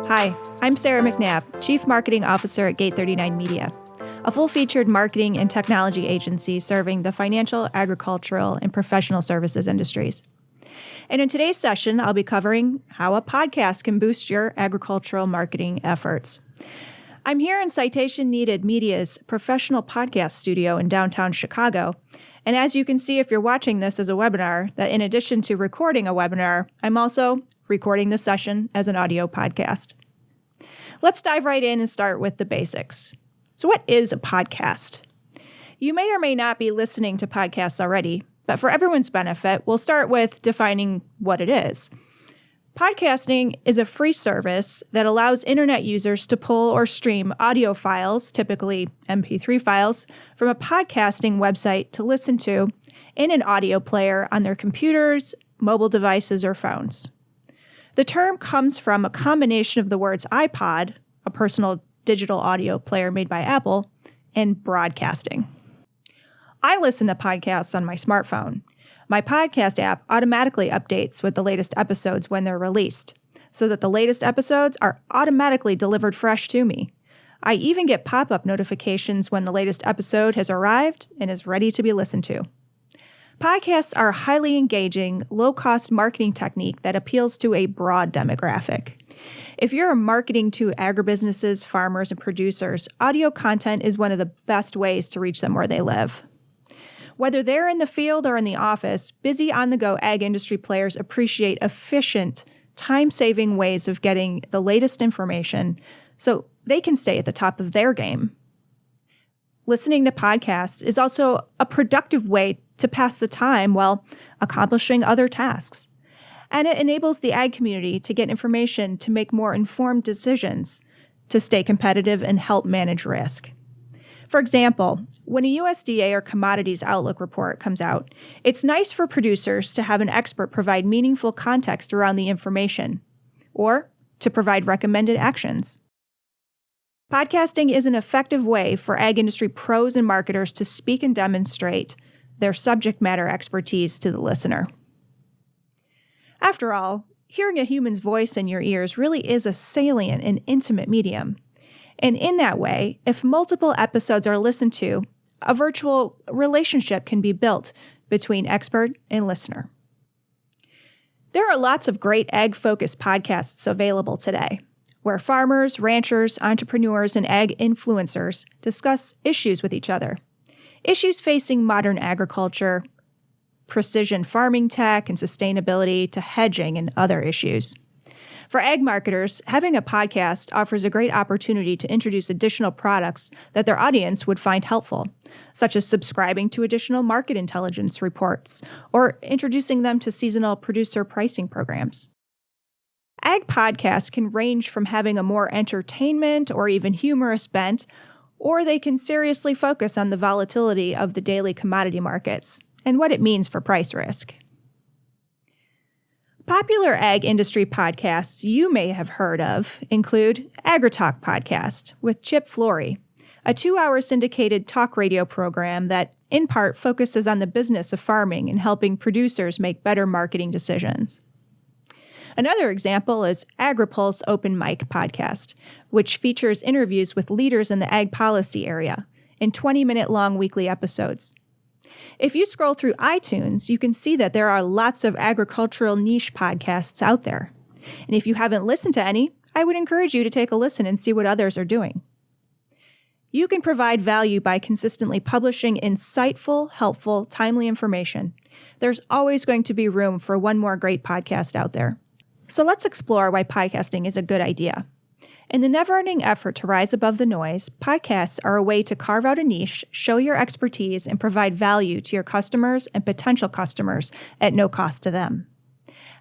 Hi, I'm Sarah McNabb, Chief Marketing Officer at Gate 39 Media, a full-featured marketing and technology agency serving the financial, agricultural, and professional services industries. And in today's session, I'll be covering how a podcast can boost your agricultural marketing efforts. I'm here in Citation Needed Media's professional podcast studio in downtown Chicago. And as you can see if you're watching this as a webinar, that in addition to recording a webinar, I'm also recording the session as an audio podcast. Let's dive right in and start with the basics. So what is a podcast? You may or may not be listening to podcasts already, but for everyone's benefit, we'll start with defining what it is. Podcasting is a free service that allows internet users to pull or stream audio files, typically MP3 files, from a podcasting website to listen to in an audio player on their computers, mobile devices, or phones. The term comes from a combination of the words iPod, a personal digital audio player made by Apple, and broadcasting. I listen to podcasts on my smartphone. My podcast app automatically updates with the latest episodes when they're released, so that the latest episodes are automatically delivered fresh to me. I even get pop-up notifications when the latest episode has arrived and is ready to be listened to. Podcasts are a highly engaging, low-cost marketing technique that appeals to a broad demographic. If you're marketing to agribusinesses, farmers, and producers, audio content is one of the best ways to reach them where they live. Whether they're in the field or in the office, busy on-the-go ag industry players appreciate efficient, time-saving ways of getting the latest information so they can stay at the top of their game. Listening to podcasts is also a productive way to pass the time while accomplishing other tasks. And it enables the ag community to get information to make more informed decisions, to stay competitive and help manage risk. For example, when a USDA or Commodities Outlook report comes out, it's nice for producers to have an expert provide meaningful context around the information, or to provide recommended actions. Podcasting is an effective way for ag industry pros and marketers to speak and demonstrate their subject matter expertise to the listener. After all, hearing a human's voice in your ears really is a salient and intimate medium. And in that way, if multiple episodes are listened to, a virtual relationship can be built between expert and listener. There are lots of great ag-focused podcasts available today, where farmers, ranchers, entrepreneurs, and ag influencers discuss issues with each other. Issues facing modern agriculture, precision farming tech, and sustainability, to hedging and other issues. For ag marketers, having a podcast offers a great opportunity to introduce additional products that their audience would find helpful, such as subscribing to additional market intelligence reports or introducing them to seasonal producer pricing programs. Ag podcasts can range from having a more entertainment or even humorous bent, or they can seriously focus on the volatility of the daily commodity markets and what it means for price risk. Popular ag industry podcasts you may have heard of include AgriTalk Podcast with Chip Flory, a 2-hour syndicated talk radio program that, in part, focuses on the business of farming and helping producers make better marketing decisions. Another example is AgriPulse Open Mic Podcast, which features interviews with leaders in the ag policy area in 20-minute-long weekly episodes. If you scroll through iTunes, you can see that there are lots of agricultural niche podcasts out there. And if you haven't listened to any, I would encourage you to take a listen and see what others are doing. You can provide value by consistently publishing insightful, helpful, timely information. There's always going to be room for one more great podcast out there. So let's explore why podcasting is a good idea. In the never-ending effort to rise above the noise, podcasts are a way to carve out a niche, show your expertise, and provide value to your customers and potential customers at no cost to them.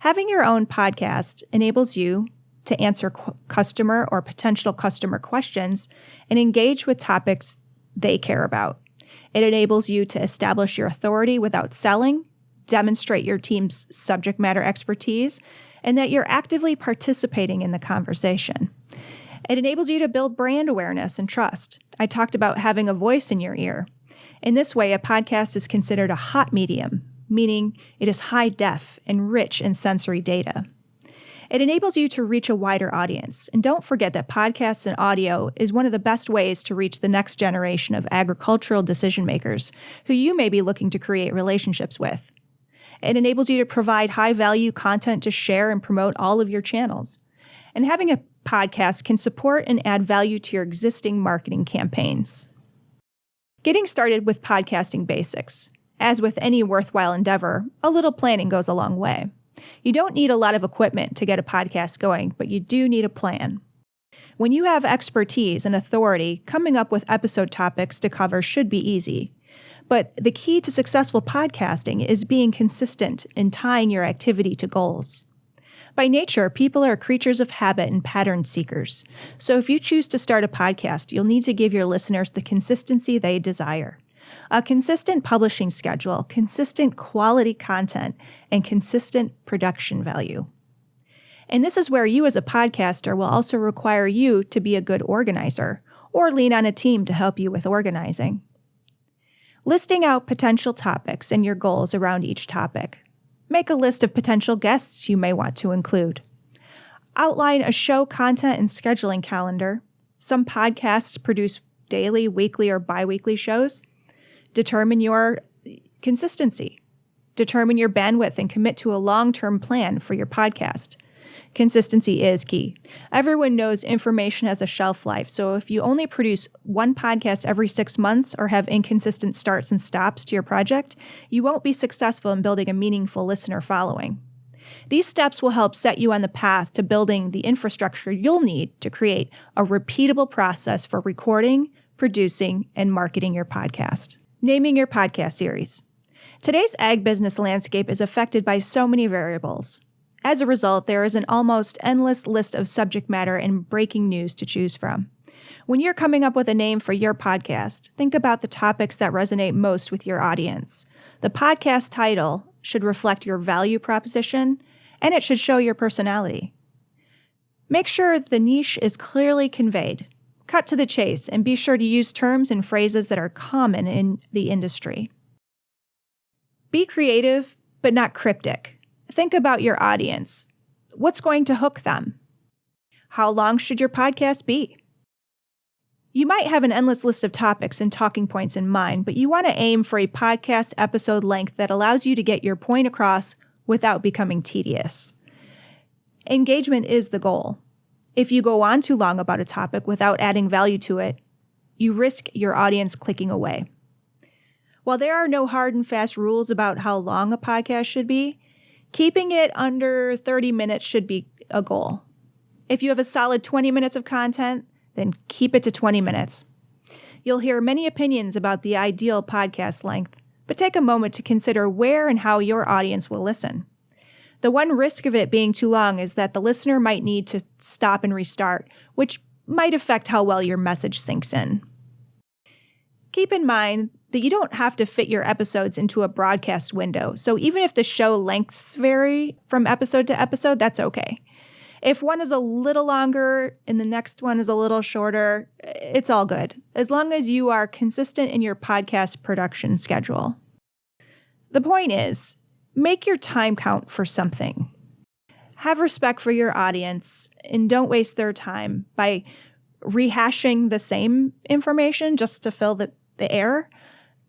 Having your own podcast enables you to answer customer or potential customer questions and engage with topics they care about. It enables you to establish your authority without selling, demonstrate your team's subject matter expertise, and that you're actively participating in the conversation. It enables you to build brand awareness and trust. I talked about having a voice in your ear. In this way, a podcast is considered a hot medium, meaning it is high def and rich in sensory data. It enables you to reach a wider audience. And don't forget that podcasts and audio is one of the best ways to reach the next generation of agricultural decision makers who you may be looking to create relationships with. It enables you to provide high-value content to share and promote all of your channels. And having a podcast can support and add value to your existing marketing campaigns. Getting started with podcasting basics. As with any worthwhile endeavor, a little planning goes a long way. You don't need a lot of equipment to get a podcast going, but you do need a plan. When you have expertise and authority, coming up with episode topics to cover should be easy. But the key to successful podcasting is being consistent in tying your activity to goals. By nature, people are creatures of habit and pattern seekers. So if you choose to start a podcast, you'll need to give your listeners the consistency they desire. A consistent publishing schedule, consistent quality content, and consistent production value. And this is where you as a podcaster will also require you to be a good organizer or lean on a team to help you with organizing. Listing out potential topics and your goals around each topic. Make a list of potential guests you may want to include. Outline a show content and scheduling calendar. Some podcasts produce daily, weekly, or bi-weekly shows. Determine your consistency. Determine your bandwidth and commit to a long-term plan for your podcast. Consistency is key. Everyone knows information has a shelf life, so if you only produce one podcast every 6 months or have inconsistent starts and stops to your project, you won't be successful in building a meaningful listener following. These steps will help set you on the path to building the infrastructure you'll need to create a repeatable process for recording, producing, and marketing your podcast. Naming your podcast series. Today's ag business landscape is affected by so many variables. As a result, there is an almost endless list of subject matter and breaking news to choose from. When you're coming up with a name for your podcast, think about the topics that resonate most with your audience. The podcast title should reflect your value proposition, and it should show your personality. Make sure the niche is clearly conveyed. Cut to the chase and be sure to use terms and phrases that are common in the industry. Be creative, but not cryptic. Think about your audience. What's going to hook them? How long should your podcast be? You might have an endless list of topics and talking points in mind, but you want to aim for a podcast episode length that allows you to get your point across without becoming tedious. Engagement is the goal. If you go on too long about a topic without adding value to it, you risk your audience clicking away. While there are no hard and fast rules about how long a podcast should be, keeping it under 30 minutes should be a goal. If you have a solid 20 minutes of content, then keep it to 20 minutes. You'll hear many opinions about the ideal podcast length, but take a moment to consider where and how your audience will listen. The one risk of it being too long is that the listener might need to stop and restart, which might affect how well your message sinks in. Keep in mind that you don't have to fit your episodes into a broadcast window, so even if the show lengths vary from episode to episode, that's okay. If one is a little longer and the next one is a little shorter, it's all good, as long as you are consistent in your podcast production schedule. The point is, make your time count for something. Have respect for your audience and don't waste their time by rehashing the same information just to fill the air.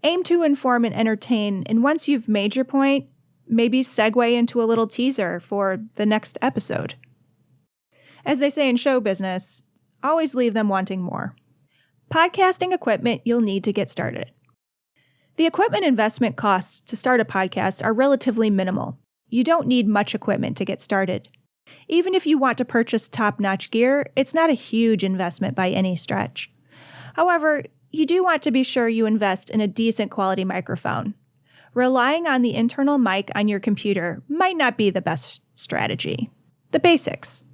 Aim to inform and entertain, and once you've made your point, maybe segue into a little teaser for the next episode. As they say in show business, always leave them wanting more. Podcasting equipment you'll need to get started. The equipment investment costs to start a podcast are relatively minimal. You don't need much equipment to get started. Even if you want to purchase top-notch gear, it's not a huge investment by any stretch. However, you do want to be sure you invest in a decent quality microphone. Relying on the internal mic on your computer might not be the best strategy. The basics.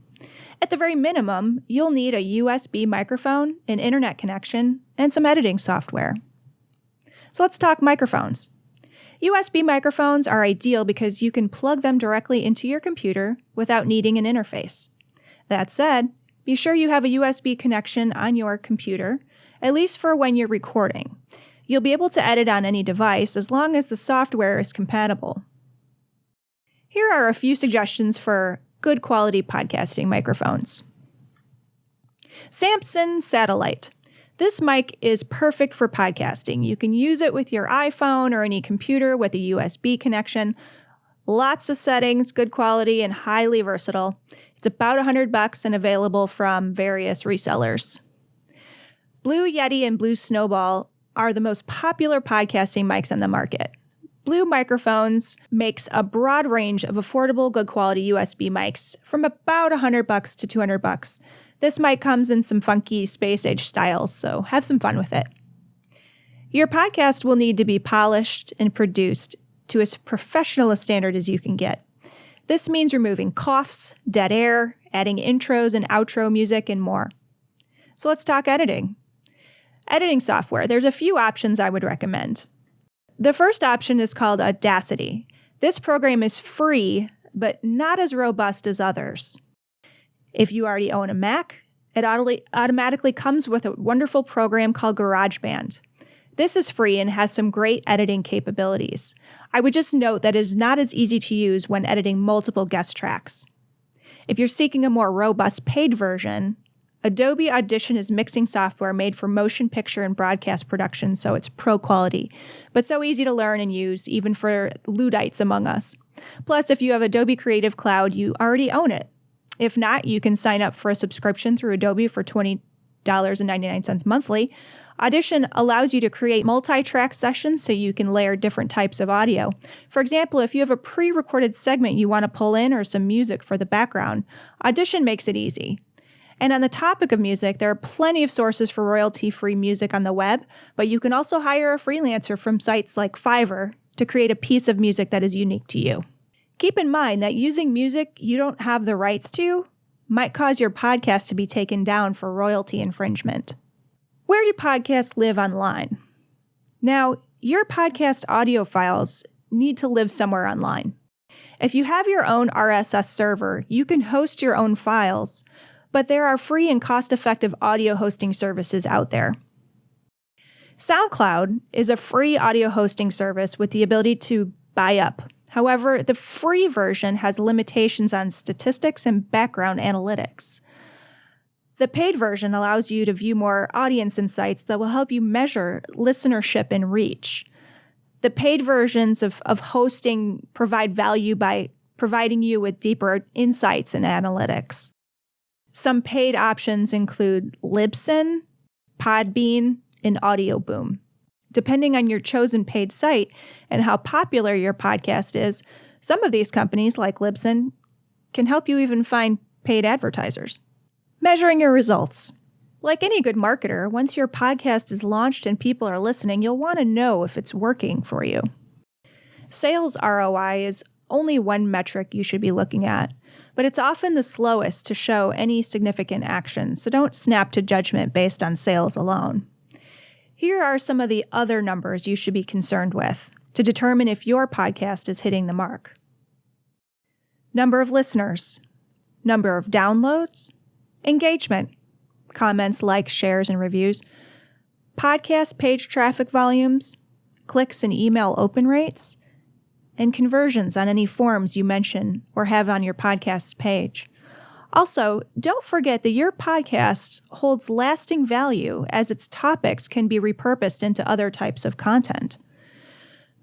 At the very minimum, you'll need a USB microphone, an internet connection, and some editing software. So let's talk microphones. USB microphones are ideal because you can plug them directly into your computer without needing an interface. That said, be sure you have a USB connection on your computer, at least for when you're recording. You'll be able to edit on any device as long as the software is compatible. Here are a few suggestions for good quality podcasting microphones. Samson Satellite. This mic is perfect for podcasting. You can use it with your iPhone or any computer with a USB connection. Lots of settings, good quality, and highly versatile. It's about $100 and available from various resellers. Blue Yeti and Blue Snowball are the most popular podcasting mics on the market. Blue Microphones makes a broad range of affordable, good quality USB mics from about $100 to $200. This mic comes in some funky space age styles, so have some fun with it. Your podcast will need to be polished and produced to as professional a standard as you can get. This means removing coughs, dead air, adding intros and outro music, and more. So let's talk editing. Editing software. There's a few options I would recommend. The first option is called Audacity. This program is free, but not as robust as others. If you already own a Mac, it automatically comes with a wonderful program called GarageBand. This is free and has some great editing capabilities. I would just note that it is not as easy to use when editing multiple guest tracks. If you're seeking a more robust paid version, Adobe Audition is mixing software made for motion picture and broadcast production, so it's pro quality, but so easy to learn and use, even for Luddites among us. Plus, if you have Adobe Creative Cloud, you already own it. If not, you can sign up for a subscription through Adobe for $20.99 monthly. Audition allows you to create multi-track sessions so you can layer different types of audio. For example, if you have a pre-recorded segment you want to pull in or some music for the background, Audition makes it easy. And on the topic of music, there are plenty of sources for royalty-free music on the web, but you can also hire a freelancer from sites like Fiverr to create a piece of music that is unique to you. Keep in mind that using music you don't have the rights to might cause your podcast to be taken down for royalty infringement. Where do podcasts live online? Now, your podcast audio files need to live somewhere online. If you have your own RSS server, you can host your own files, but there are free and cost-effective audio hosting services out there. SoundCloud is a free audio hosting service with the ability to buy up. However, the free version has limitations on statistics and background analytics. The paid version allows you to view more audience insights that will help you measure listenership and reach. The paid versions of hosting provide value by providing you with deeper insights and analytics. Some paid options include Libsyn, Podbean, and Audioboom. Depending on your chosen paid site and how popular your podcast is, some of these companies, like Libsyn, can help you even find paid advertisers. Measuring your results. Like any good marketer, once your podcast is launched and people are listening, you'll want to know if it's working for you. Sales ROI is only one metric you should be looking at, but it's often the slowest to show any significant action, so don't snap to judgment based on sales alone. Here are some of the other numbers you should be concerned with to determine if your podcast is hitting the mark. Number of listeners, number of downloads, engagement, comments, likes, shares, and reviews, podcast page traffic volumes, clicks and email open rates, and conversions on any forms you mention or have on your podcast's page. Also, don't forget that your podcast holds lasting value as its topics can be repurposed into other types of content.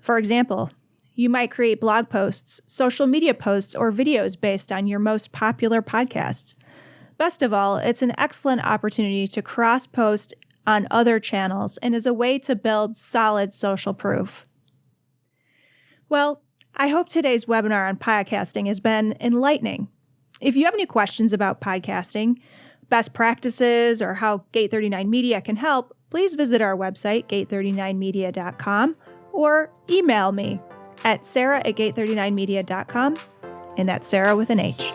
For example, you might create blog posts, social media posts, or videos based on your most popular podcasts. Best of all, it's an excellent opportunity to cross-post on other channels and is a way to build solid social proof. Well, I hope today's webinar on podcasting has been enlightening. If you have any questions about podcasting, best practices, or how Gate 39 Media can help, please visit our website, gate39media.com, or email me at sarah@gate39media.com, and that's Sarah with an H.